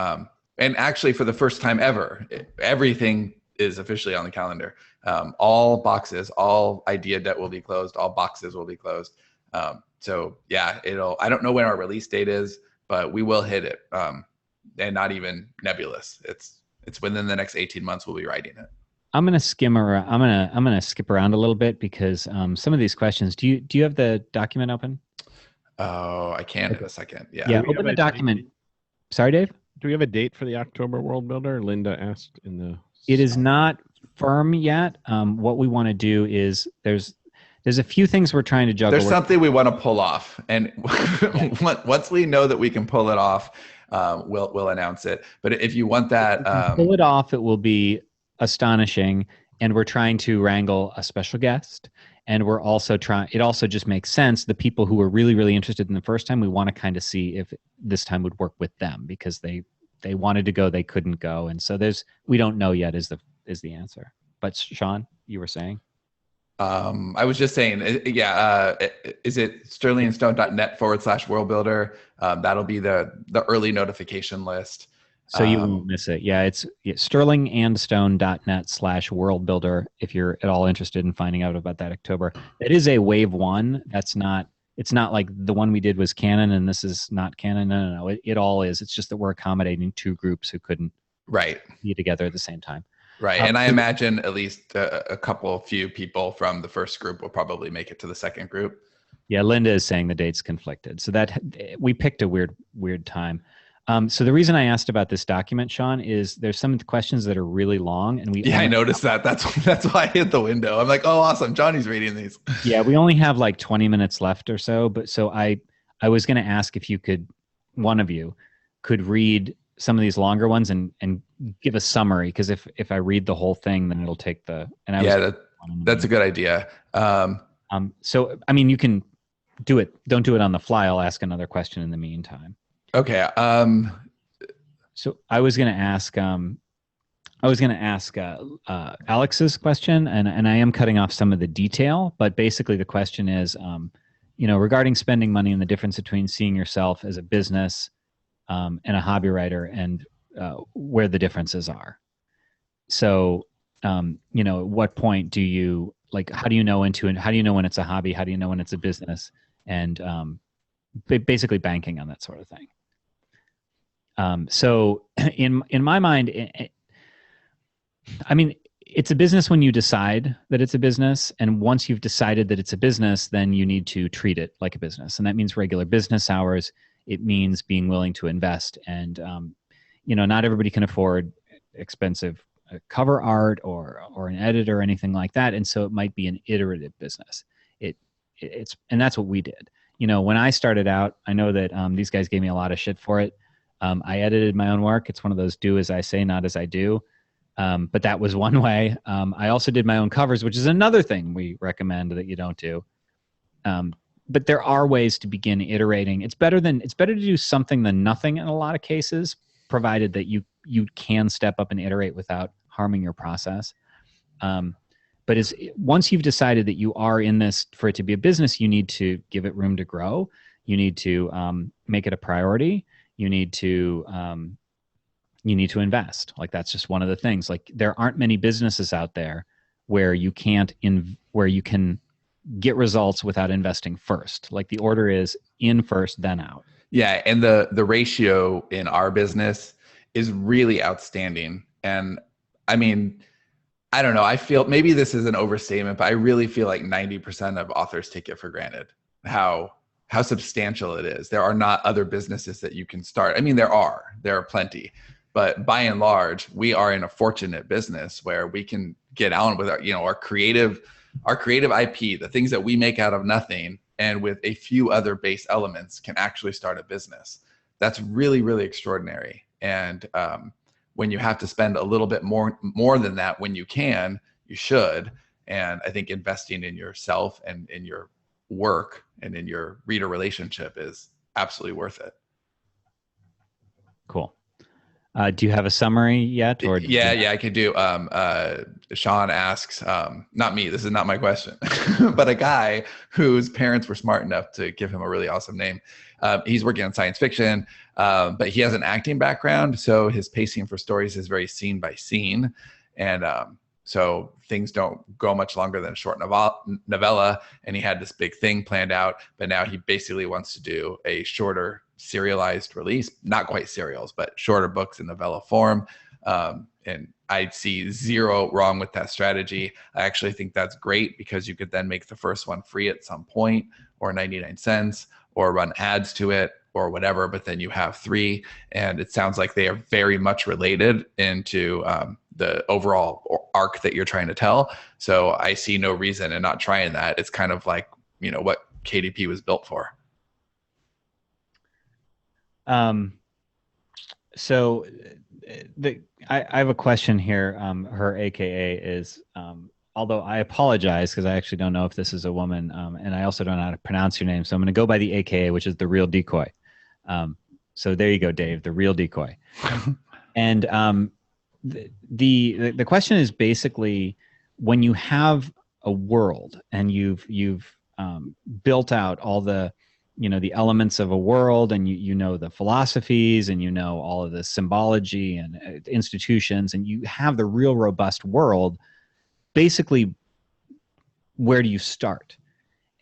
and actually for the first time ever, everything is officially on the calendar. All boxes, all idea debt will be closed. All boxes will be closed. So yeah, I don't know when our release date is, but we will hit it. And not even nebulous. It's within the next 18 months we'll be writing it. I'm gonna skim around. I'm gonna skip around a little bit because some of these questions. Do you have the document open? Oh, I can in a second. Yeah. Yeah. Open the document. Sorry, Dave. Do we have a date for the October Worldbuilder? Linda asked in the. It is not firm yet. What we want to do is there's a few things we're trying to juggle. There's something we want to pull off, and once we know that we can pull it off, we'll announce it. But if you want that, pull it off, it will be astonishing. And we're trying to wrangle a special guest, and we're also trying. It also just makes sense. The people who were really, really interested in the first time, we want to kind of see if this time would work with them because they wanted to go, they couldn't go, and so we don't know yet is the answer. But Sean, you were saying. I was just saying, is it sterlingandstone.net/worldbuilder? That'll be the early notification list. So you won't miss it. Yeah, it's sterlingandstone.net/worldbuilder if you're at all interested in finding out about that October. It is a wave 1. It's not like the one we did was canon and this is not canon. No. It all is. It's just that we're accommodating 2 groups who couldn't be together at the same time. Right. And I imagine at least a few people from the first group will probably make it to the second group. Yeah, Linda is saying the date's conflicted. So that we picked a weird time. So the reason I asked about this document, Sean, is there's some of the questions that are really long, and I noticed that. That's why I hit the window. I'm like, oh, awesome, Johnny's reading these. Yeah, we only have like 20 minutes left or so. But so I was going to ask if one of you could read some of these longer ones and give a summary, because if I read the whole thing, then it'll take that's a good idea. So I mean, you can do it. Don't do it on the fly. I'll ask another question in the meantime. Okay. So I was going to ask Alex's question, and I am cutting off some of the detail, but basically the question is, regarding spending money and the difference between seeing yourself as a business and a hobby writer, and where the differences are. So, at what point do you how do you know when it's a hobby? How do you know when it's a business? And basically banking on that sort of thing. So in my mind, I mean, it's a business when you decide that it's a business. And once you've decided that it's a business, then you need to treat it like a business. And that means regular business hours. It means being willing to invest. And, not everybody can afford expensive cover art or an editor or anything like that. And so it might be an iterative business. And that's what we did. when I started out, I know that these guys gave me a lot of shit for it. I edited my own work. It's one of those do as I say, not as I do. But that was one way. I also did my own covers, which is another thing we recommend that you don't do. But there are ways to begin iterating. It's better to do something than nothing in a lot of cases, provided that you can step up and iterate without harming your process. But once you've decided that you are in this for it to be a business, you need to give it room to grow. You need to make it a priority. You need to invest. Like, that's just one of the things. Like, there aren't many businesses out there where you can get results without investing first. Like, the order is in first, then out. Yeah, and the ratio in our business is really outstanding. And I mean, I don't know, I feel maybe this is an overstatement, but I really feel like 90% of authors take it for granted how substantial it is. There are not other businesses that you can start. I mean, there are plenty, but by and large, we are in a fortunate business where we can get on with our creative IP, the things that we make out of nothing, and with a few other base elements can actually start a business. That's really, really extraordinary. And when you have to spend a little bit more than that, when you can, you should. And I think investing in yourself and in your work and in your reader relationship is absolutely worth it. Cool. Do you have a summary yet? Or I could do. Sean asks, not me, this is not my question, but a guy whose parents were smart enough to give him a really awesome name. He's working on science fiction, but he has an acting background, so his pacing for stories is very scene by scene. And so things don't go much longer than a short novella. And he had this big thing planned out, but now he basically wants to do a shorter serialized release, not quite serials, but shorter books in novella form. And I see zero wrong with that strategy. I actually think that's great because you could then make the first one free at some point, or 99 cents, or run ads to it or whatever, but then you have 3. And it sounds like they are very much related into the overall arc that you're trying to tell. So I see no reason in not trying that. It's kind of like, what KDP was built for. So I have a question here. Her AKA is, although I apologize because I actually don't know if this is a woman, and I also don't know how to pronounce your name. So I'm going to go by the AKA, which is the real decoy. So there you go, Dave, the real decoy. And the question is basically, when you have a world and you've built out all the the elements of a world, and you know the philosophies, and you know all of the symbology and institutions, and you have the real robust world, basically, where do you start?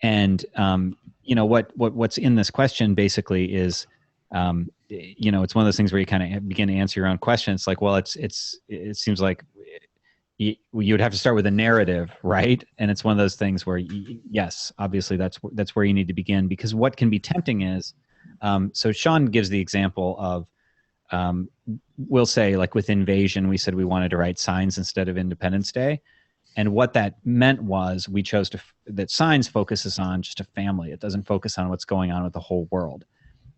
And what's in this question basically is, it's one of those things where you kind of begin to answer your own question. It's like, well, it seems like you would have to start with a narrative, right? And it's one of those things where, yes, obviously that's where you need to begin, because what can be tempting is, so Sean gives the example of, we'll say, like with Invasion, we said we wanted to write Signs instead of Independence Day. And what that meant was we chose that Signs focuses on just a family. It doesn't focus on what's going on with the whole world.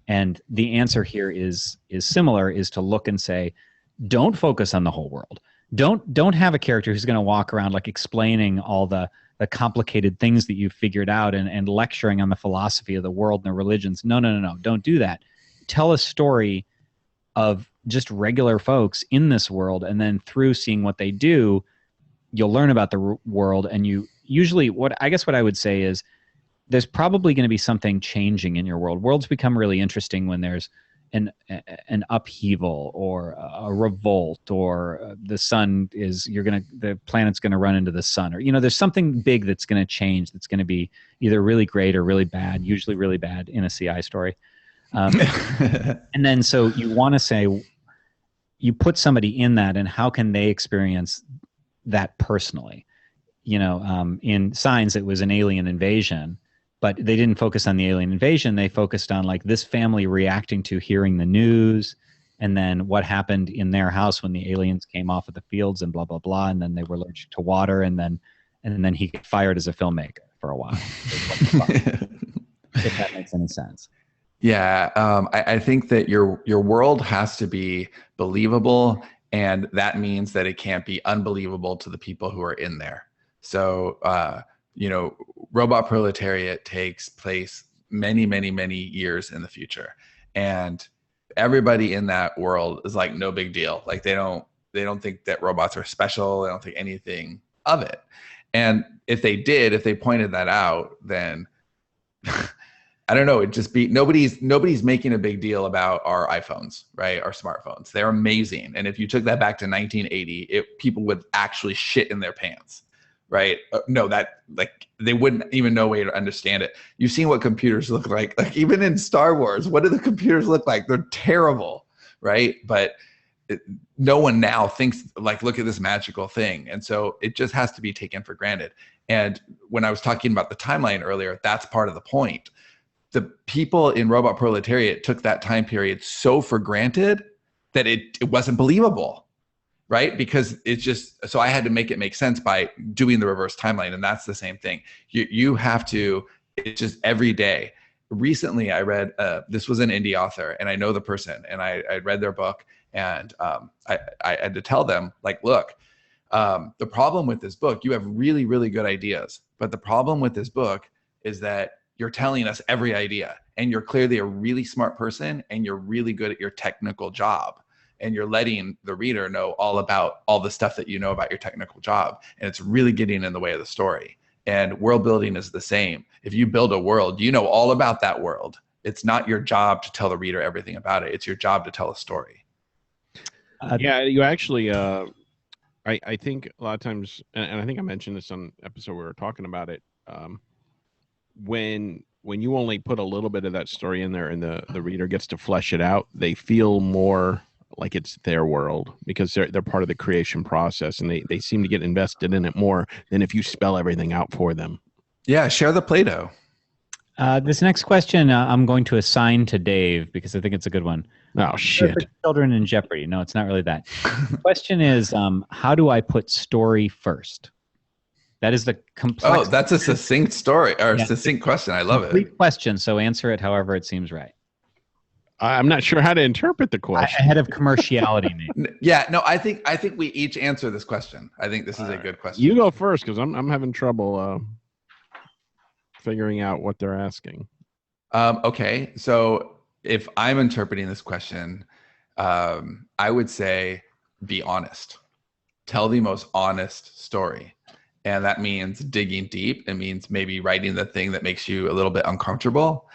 And the answer here is similar, is to look and say, don't focus on the whole world. Don't have a character who's going to walk around like explaining all the complicated things that you've figured out and lecturing on the philosophy of the world and the religions. No. Don't do that. Tell a story of just regular folks in this world, and then through seeing what they do, you'll learn about the world. And you usually, what I would say is, there's probably going to be something changing in your world. Worlds become really interesting when there's an upheaval or a revolt, or the planet's going to run into the sun, or there's something big that's going to change, that's going to be either really great or really bad, usually really bad in a CI story. And then so you want to say, you put somebody in that, and how can they experience that personally? In Signs, it was an alien invasion, but they didn't focus on the alien invasion. They focused on like this family reacting to hearing the news, and then what happened in their house when the aliens came off of the fields, and blah, blah, blah. And then they were allergic to water. And then he got fired as a filmmaker for a while. if that makes any sense. Yeah, I think that your world has to be believable, and that means that it can't be unbelievable to the people who are in there. So, Robot Proletariat takes place many, many, many years in the future, and everybody in that world is like no big deal. Like they don't think that robots are special. They don't think anything of it. And if they pointed that out, then I don't know. It just be nobody's making a big deal about our iPhones, right? Our smartphones. They're amazing. And if you took that back to 1980, people would actually shit in their pants, right? No, that like they wouldn't even know a way to understand it. You've seen what computers look like. Like even in Star Wars, what do the computers look like? They're terrible, right? But no one now thinks like, look at this magical thing. And so it just has to be taken for granted. And when I was talking about the timeline earlier, that's part of the point. The people in Robot Proletariat took that time period so for granted that it wasn't believable, right? Because it's just, so I had to make it make sense by doing the reverse timeline. And that's the same thing. You have to, it's just every day. Recently, I read, this was an indie author, and I know the person, and I read their book, and I had to tell them, like, look, the problem with this book, you have really, really good ideas, but the problem with this book is that you're telling us every idea, and you're clearly a really smart person, and you're really good at your technical job, and you're letting the reader know all about all the stuff that you know about your technical job, and it's really getting in the way of the story. And world building is the same. If you build a world, you know all about that world. It's not your job to tell the reader everything about it. It's your job to tell a story. Yeah, you actually, I think a lot of times, and I think I mentioned this on episode we were talking about it, when you only put a little bit of that story in there and the reader gets to flesh it out, they feel more like it's their world because they're part of the creation process, and they seem to get invested in it more than if you spell everything out for them. Yeah, share the Play-Doh. This next question I'm going to assign to Dave because I think it's a good one. Oh, shit. Children in Jeopardy. No, it's not really that. The question is, how do I put story first? That is the complex. Oh, that's a succinct story or succinct question. I love it. Complete question, so answer it however it seems right. I'm not sure how to interpret the question. Ahead of commerciality, Nate. Yeah, no, I think we each answer this question. I think this is a good question. You go first because I'm having trouble figuring out what they're asking. Okay, so if I'm interpreting this question, I would say be honest. Tell the most honest story. And that means digging deep. It means maybe writing the thing that makes you a little bit uncomfortable.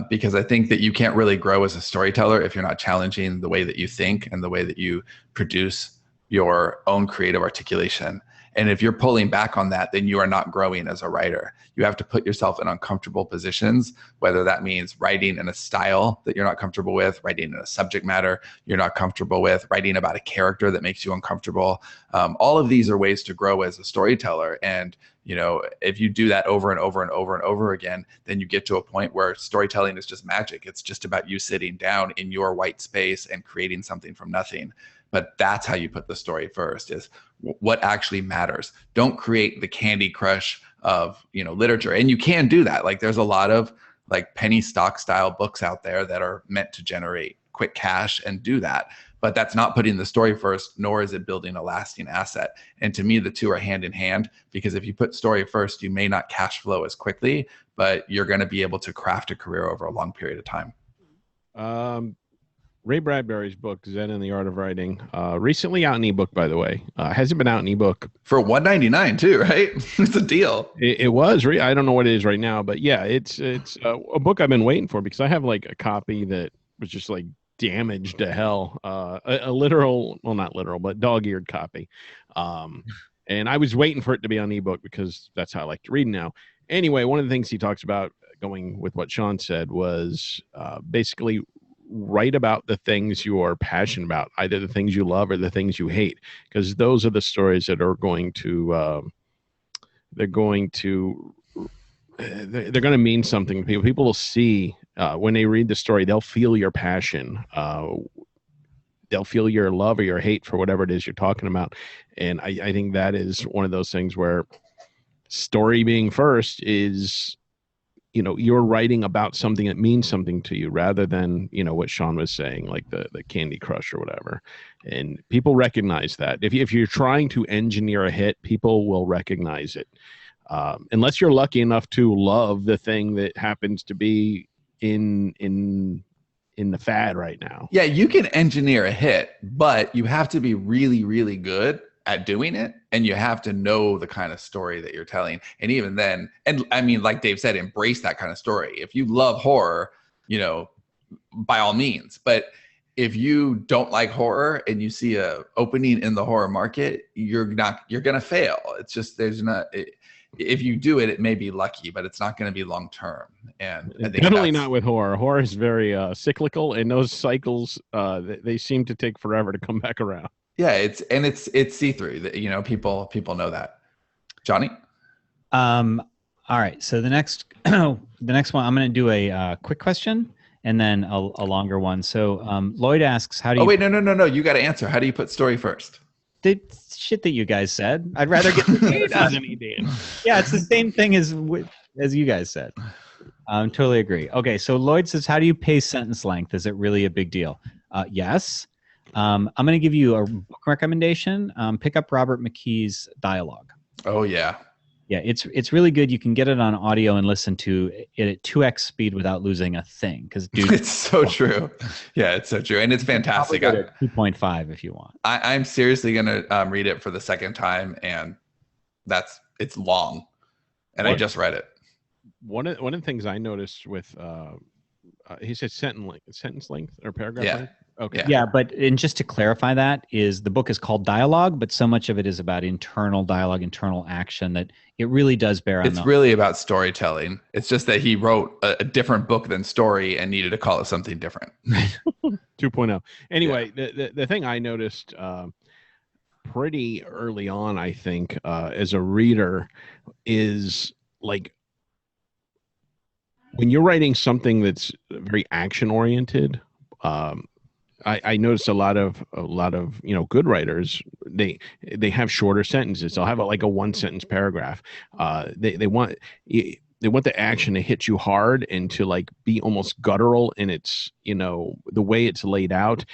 Because I think that you can't really grow as a storyteller if you're not challenging the way that you think and the way that you produce your own creative articulation. And if you're pulling back on that, then you are not growing as a writer. You have to put yourself in uncomfortable positions, whether that means writing in a style that you're not comfortable with, writing in a subject matter you're not comfortable with, writing about a character that makes you uncomfortable. All of these are ways to grow as a storyteller. And if you do that over and over and over and over again, then you get to a point where storytelling is just magic. It's just about you sitting down in your white space and creating something from nothing. But that's how you put the story first, is what actually matters. Don't create the Candy Crush of literature. And you can do that. Like there's a lot of like penny stock style books out there that are meant to generate quick cash and do that. But that's not putting the story first, nor is it building a lasting asset. And to me, the two are hand in hand, because if you put story first, you may not cash flow as quickly, but you're going to be able to craft a career over a long period of time. Ray Bradbury's book, Zen and the Art of Writing, recently out in ebook, by the way. Hasn't been out in ebook. For $1.99 too, right? It's a deal. It was. I don't know what it is right now, but yeah, it's a book I've been waiting for because I have like a copy that was just like damaged to hell. A literal, well, not literal, but dog-eared copy. And I was waiting for it to be on ebook because that's how I like to read now. Anyway, one of the things he talks about, going with what Sean said, was basically write about the things you are passionate about, either the things you love or the things you hate, because those are the stories that are going to they're going to mean something to people. People will see when they read the story, they'll feel your passion, they'll feel your love or your hate for whatever it is you're talking about. And I think that is one of those things where story being first is you're writing about something that means something to you rather than, what Sean was saying, like the Candy Crush or whatever. And people recognize that. If you're trying to engineer a hit, people will recognize it. Unless you're lucky enough to love the thing that happens to be in the fad right now. Yeah, you can engineer a hit, but you have to be really, really good at doing it, and you have to know the kind of story that you're telling. And even then, and I mean, like Dave said, embrace that kind of story. If you love horror, by all means. But if you don't like horror and you see a opening in the horror market, you're gonna fail. It's just if you do it, it may be lucky, but it's not going to be long term. And I think definitely not with horror. Horror is very cyclical, and those cycles they seem to take forever to come back around. Yeah, it's see-through. People know that. Johnny? All right. So the next one, I'm going to do a quick question and then a longer one. So Lloyd asks, how do you? Oh wait, no. You got to answer. How do you put story first? The shit that you guys said. I'd rather get the data. Yeah, it's the same thing as you guys said. Totally agree. Okay, so Lloyd says, how do you pace sentence length? Is it really a big deal? Yes. I'm going to give you a book recommendation. Pick up Robert McKee's Dialogue. Oh, yeah. Yeah, it's really good. You can get it on audio and listen to it at 2x speed without losing a thing. Because dude, it's so true. Yeah, it's so true, and it's fantastic. 2.5 if you want. I'm seriously gonna read it for the second time, and it's long, and I just read it. One of the things I noticed with he said sentence length or paragraph length. Okay. Yeah, and just to clarify that is the book is called Dialogue, but so much of it is about internal dialogue, internal action that it really does bear on. It's really about storytelling. It's just that he wrote a different book than story and needed to call it something different. 2.0. Anyway, the thing I noticed pretty early on, I think, as a reader is like when you're writing something that's very action oriented, I noticed a lot of good writers, they have shorter sentences. They'll have like a 1-sentence paragraph. They want the action to hit you hard and to like be almost guttural in its the way it's laid out,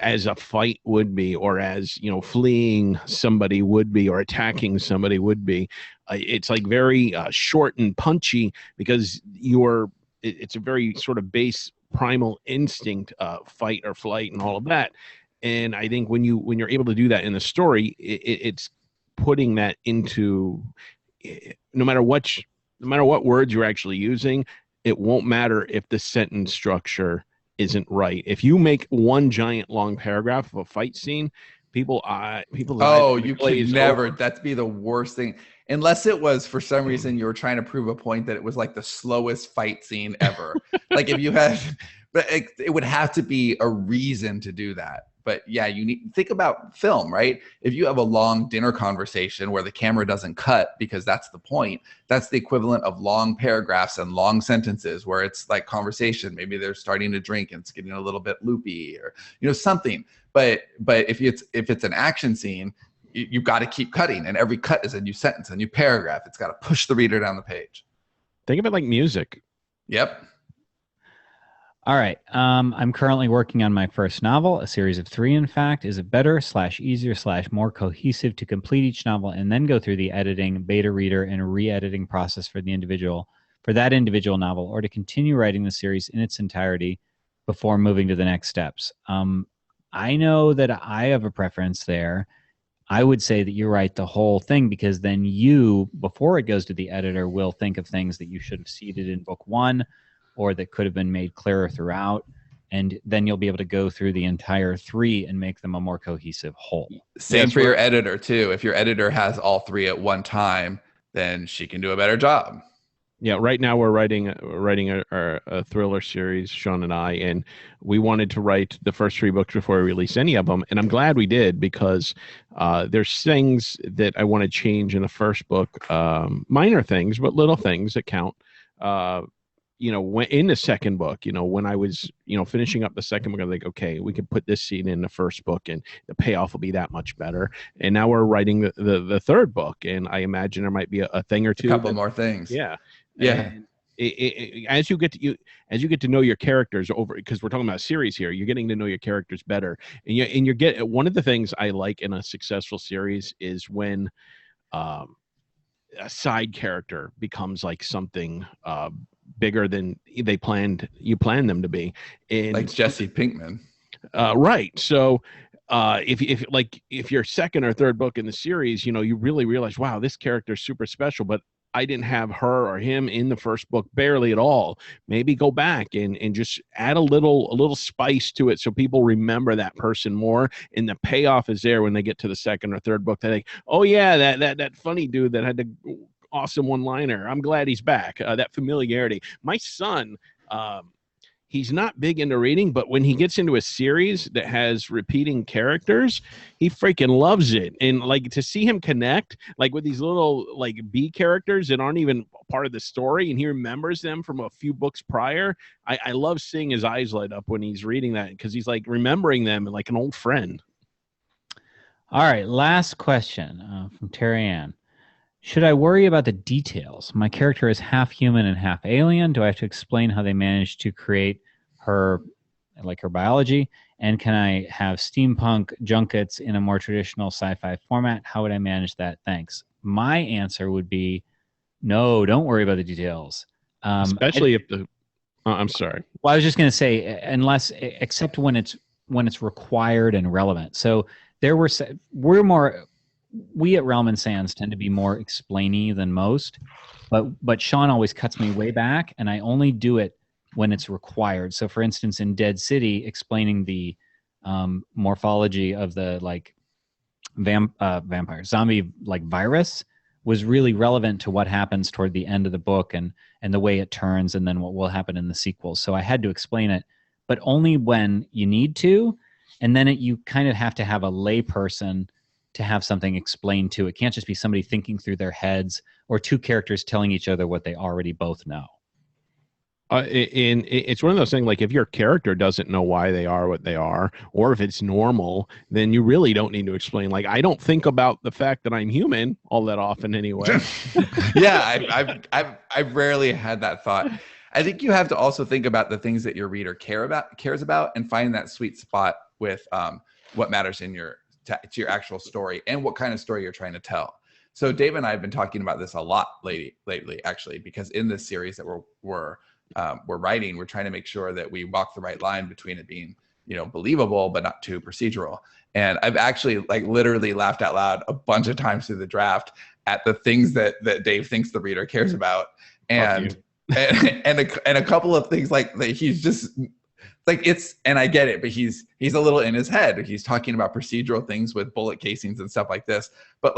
as a fight would be, or as fleeing somebody would be, or attacking somebody would be. It's like very short and punchy because it's a very sort of base primal instinct, fight or flight and all of that. And I think when you're able to do that in the story, it's putting that into, no matter what words you're actually using, it won't matter if the sentence structure isn't right. If you make one giant long paragraph of a fight scene, people you could never. That'd be the worst thing. Unless it was for some reason you were trying to prove a point that it was like the slowest fight scene ever. Like if you had, but it would have to be a reason to do that. But yeah, think about film, right? If you have a long dinner conversation where the camera doesn't cut because that's the point, that's the equivalent of long paragraphs and long sentences where it's like conversation. Maybe they're starting to drink and it's getting a little bit loopy or something. But if it's an action scene, you've got to keep cutting, and every cut is a new sentence, a new paragraph. It's got to push the reader down the page. Think of it like music. Yep. All right. I'm currently working on my first novel, a series of 3, in fact. Is it better / easier / more cohesive to complete each novel and then go through the editing, beta reader, and re-editing process for that individual novel, or to continue writing the series in its entirety before moving to the next steps? I know that I have a preference there. I would say that you write the whole thing, because then you, before it goes to the editor, will think of things that you should have seeded in book 1 or that could have been made clearer throughout. And then you'll be able to go through the entire 3 and make them a more cohesive whole. Same for your editor too. If your editor has all 3 at one time, then she can do a better job. Yeah, right now we're writing a thriller series, Sean and I, and we wanted to write the first 3 books before we release any of them, and I'm glad we did, because there's things that I want to change in the first book, minor things, but little things that count. When in the second book, when I was, finishing up the second book, I was like, okay, we could put this scene in the first book and the payoff will be that much better. And now we're writing the third book, and I imagine there might be a thing or two. A couple more things. Yeah. Yeah. as you get to know your characters over, because we're talking about a series here, you're getting to know your characters better, and you get one of the things I like in a successful series is when a side character becomes like something bigger than you planned them to be, and like Jesse Pinkman. Right. So if your second or third book in the series, you really realize, wow, this character is super special, but I didn't have her or him in the first book barely at all. Maybe go back and just add a little spice to it so people remember that person more, and the payoff is there when they get to the second or third book. They think, oh yeah, that funny dude that had the awesome one-liner. I'm glad he's back. That familiarity. My son, he's not big into reading, but when he gets into a series that has repeating characters, he freaking loves it. And like to see him connect like with these little like B characters that aren't even part of the story, and he remembers them from a few books prior. I love seeing his eyes light up when he's reading that, because he's like remembering them like an old friend. All right, last question from Terry Ann. Should I worry about the details? My character is half human and half alien. Do I have to explain how they managed to create her biology? And can I have steampunk junkets in a more traditional sci-fi format? How would I manage that? Thanks. My answer would be no, don't worry about the details. Especially if the... I'm sorry. Well, I was just going to say, except when it's required and relevant. So we at Realm and Sands tend to be more explainy than most, but Sean always cuts me way back, and I only do it when it's required. So for instance, in Dead City, explaining the morphology of the vampire zombie virus was really relevant to what happens toward the end of the book and the way it turns, and then what will happen in the sequel. So I had to explain it, but only when you need to, and then you kind of have to have a lay person to have something explained to. It can't just be somebody thinking through their heads or two characters telling each other what they already both know. It's one of those things, like if your character doesn't know why they are what they are, or if it's normal, then you really don't need to explain. Like, I don't think about the fact that I'm human all that often anyway. Yeah, I've rarely had that thought. I think you have to also think about the things that your reader cares about, and find that sweet spot with what matters in to your actual story and what kind of story you're trying to tell. So Dave and I have been talking about this a lot lately, actually, because in this series that we're writing, we're trying to make sure that we walk the right line between it being, believable, but not too procedural. And I've actually literally laughed out loud a bunch of times through the draft at the things that Dave thinks the reader cares about. And a couple of things that he's just and I get it, but he's a little in his head. He's talking about procedural things with bullet casings and stuff like this. But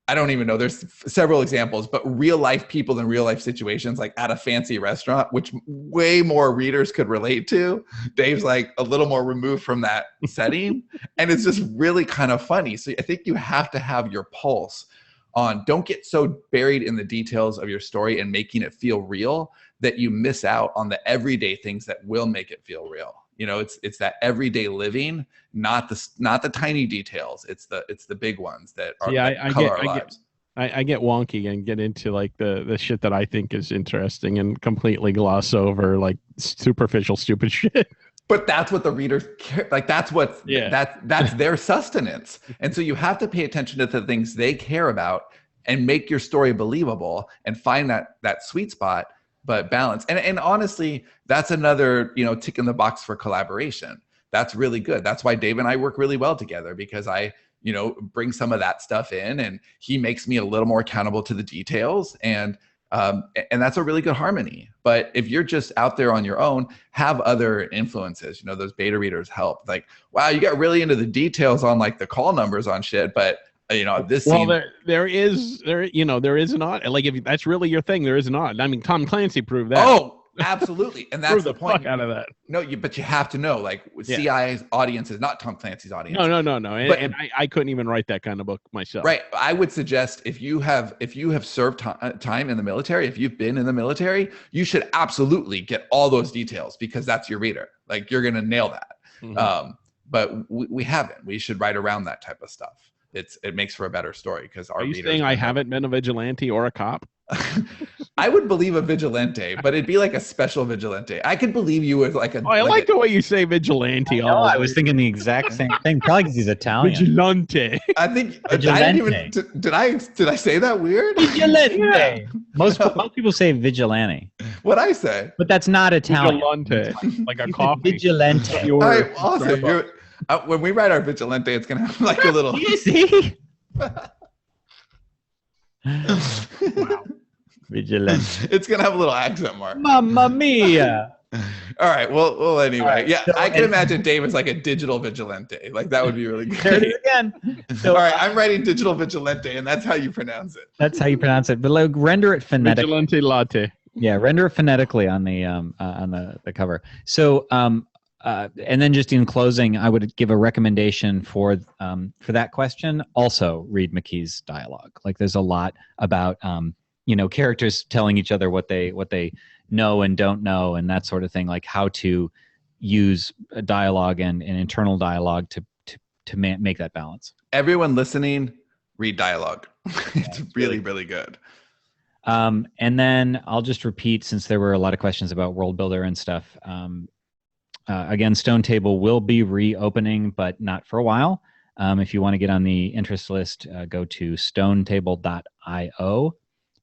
I don't even know. There's several examples, but real life people in real life situations, like at a fancy restaurant, which way more readers could relate to. Dave's a little more removed from that setting. And it's just really kind of funny. So I think you have to have your pulse on, don't get so buried in the details of your story and making it feel real that you miss out on the everyday things that will make it feel real. It's that everyday living, not the tiny details. It's the big ones that are color our lives. I get wonky and get into the shit that I think is interesting and completely gloss over superficial stupid shit. But that's what the readers care. That's their sustenance. And so you have to pay attention to the things they care about and make your story believable and find that sweet spot, but balance. And honestly, that's another, tick in the box for collaboration. That's really good. That's why Dave and I work really well together, because I, bring some of that stuff in, and he makes me a little more accountable to the details. And that's a really good harmony. But if you're just out there on your own, have other influences. Those beta readers help. Wow, you got really into the details on the call numbers on shit, but this scene. Well, there is an odd. If that's really your thing, there is an odd. I mean, Tom Clancy proved that. Oh, absolutely, and that's the point. Fuck out of that. No, but you have to know, CIA's audience is not Tom Clancy's audience. No. And I couldn't even write that kind of book myself. Right. I would suggest if you have served time in the military, if you've been in the military, you should absolutely get all those details, because that's your reader. You're gonna nail that. Mm-hmm. But we haven't. We should write around that type of stuff. It makes for a better story, because our. Are you saying I haven't been a vigilante or a cop? I would believe a vigilante, but it'd be like a special vigilante. I could believe you as like a. Oh, I like the way you say vigilante. No, I was thinking the exact same thing. Probably because he's Italian. Vigilante. I think Vigilante. I didn't even. Did I say that weird? Vigilante. Yeah. Most people say vigilante. What'd I say? But that's not Italian. Vigilante, like a coffee. Vigilante. All right, awesome. When we write our vigilante, it's gonna have like a little. You see? Wow. Vigilante. It's gonna have a little accent mark. Mamma mia. All right. Well. Anyway, Right, yeah, so- I can imagine Dave as like a digital vigilante. Like that would be really There it good. is again. So, All right, I'm writing digital vigilante, and that's how you pronounce it. that's how you pronounce it. But like, render it phonetically. Vigilante latte. Yeah, render it phonetically on the cover. So and then just in closing, I would give a recommendation for that question. Also, read McKee's dialogue. Like, there's a lot about characters telling each other what they know and don't know, and that sort of thing. Like how to use a dialogue and internal dialogue to make that balance. Everyone listening, read dialogue. It's really, really good. And then I'll just repeat, since there were a lot of questions about Worldbuilder and stuff. Again, StoneTable will be reopening, but not for a while. If you want to get on the interest list, go to StoneTable.io.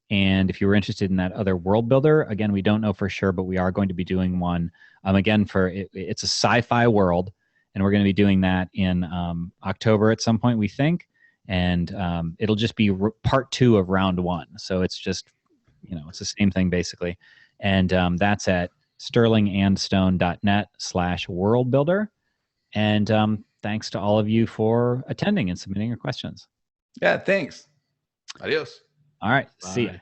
And if you were interested in that other Worldbuilder, again, we don't know for sure, but we are going to be doing one. Again, it's a sci-fi world, and we're going to be doing that in October at some point, we think. And it'll just be part 2 of round 1. So it's just, it's the same thing basically. And that's at sterlingandstone.net/worldbuilder. And thanks to all of you for attending and submitting your questions. Yeah, thanks. Adios. All right. Bye. See ya.